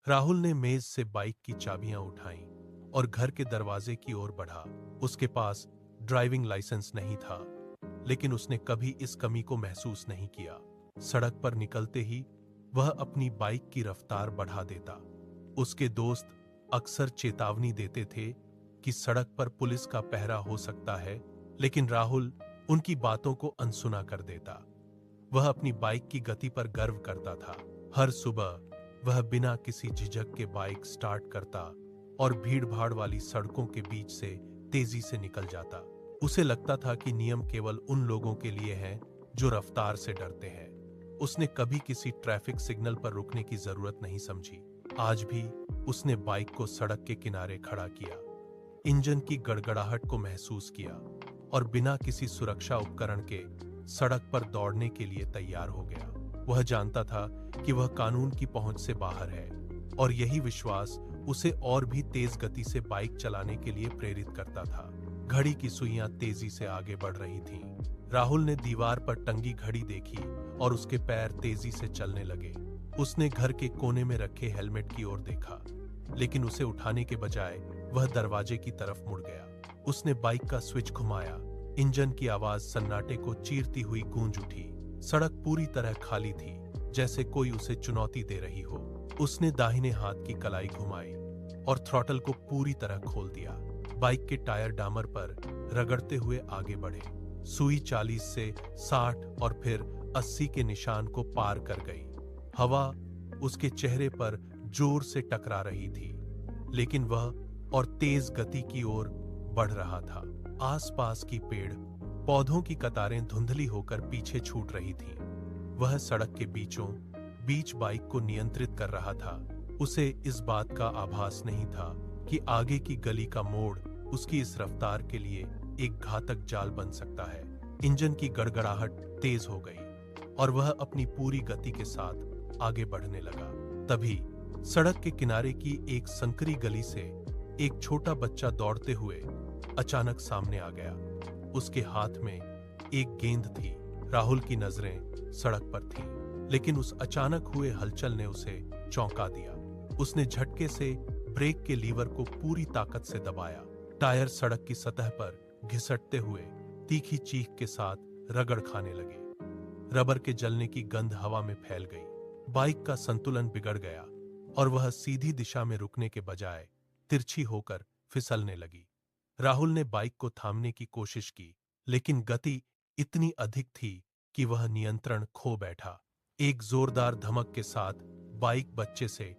राहुल ने मेज से बाइक की चाबियां उठाईं और घर के दरवाजे की ओर बढ़ा। उसके पास ड्राइविंग लाइसेंस नहीं था, लेकिन उसने कभी इस कमी को महसूस नहीं किया। सड़क पर निकलते ही वह अपनी बाइक की रफ्तार बढ़ा देता। उसके दोस्त अक्सर चेतावनी देते थे कि सड़क पर पुलिस का पहरा हो सकता है, लेकिन राहुल उनकी बातों को अनसुना कर देता। वह अपनी बाइक की गति पर गर्व करता था। हर सुबह वह बिना किसी झिझक के बाइक स्टार्ट करता और भीड़-भाड़ वाली सड़कों के बीच से तेजी से निकल जाता। उसे लगता था कि नियम केवल उन लोगों के लिए हैं जो रफ्तार से डरते हैं। उसने कभी किसी ट्रैफिक सिग्नल पर रुकने की जरूरत नहीं समझी। आज भी उसने बाइक को सड़क के किनारे खड़ा किया, इंजन की गड़गड़ाहट को महसूस किया और बिना किसी सुरक्षा उपकरण के सड़क पर दौड़ने के लिए तैयार हो गया। वह जानता था कि वह कानून की पहुंच से बाहर है, और यही विश्वास उसे और भी तेज गति से बाइक चलाने के लिए प्रेरित करता था। घड़ी की सुइयां तेजी से आगे बढ़ रही थीं। राहुल ने दीवार पर टंगी घड़ी देखी और उसके पैर तेजी से चलने लगे। उसने घर के कोने में रखे हेलमेट की ओर देखा, लेकिन उसे उठाने के बजाय वह दरवाजे की तरफ मुड़ गया। उसने बाइक का स्विच घुमाया। इंजन की आवाज सन्नाटे को चीरती हुई गूंज उठी। सड़क पूरी तरह खाली थी, जैसे कोई उसे चुनौती दे रही हो। उसने दाहिने हाथ की कलाई घुमाई और थ्रॉटल को पूरी तरह खोल दिया। बाइक के टायर डामर पर रगड़ते हुए आगे बढ़े। सुई 40 से 60 और फिर 80 के निशान को पार कर गई। हवा उसके चेहरे पर जोर से टकरा रही थी, लेकिन वह और तेज गति की ओर बढ़ रहा था। आसपास की पेड़ पौधों की कतारें धुंधली होकर पीछे छूट रही थीं। वह सड़क के बीचों बीच बाइक को नियंत्रित कर रहा था। उसे इस बात का आभास नहीं था कि आगे की गली का मोड़ उसकी इस रफ्तार के लिए एक घातक जाल बन सकता है। इंजन की गड़गड़ाहट तेज हो गई और वह अपनी पूरी गति के साथ आगे बढ़ने लगा। तभी सड़क के किनारे की एक संकरी गली से एक छोटा बच्चा दौड़ते हुए अचानक सामने आ गया। उसके हाथ में एक गेंद थी। राहुल की नजरें सड़क पर थीं, लेकिन उस अचानक हुए हलचल ने उसे चौंका दिया। उसने झटके से ब्रेक के लीवर को पूरी ताकत से दबाया। टायर सड़क की सतह पर घिसटते हुए तीखी चीख के साथ रगड़ खाने लगे। रबर के जलने की गंध हवा में फैल गई। बाइक का संतुलन बिगड़ गया और वह सीधी दिशा में रुकने के बजाय तिरछी होकर फिसलने लगी। राहुल ने बाइक को थामने की कोशिश की, लेकिन गति इतनी अधिक थी कि वह नियंत्रण खो बैठा। एक जोरदार धमक के साथ बाइक बच्चे से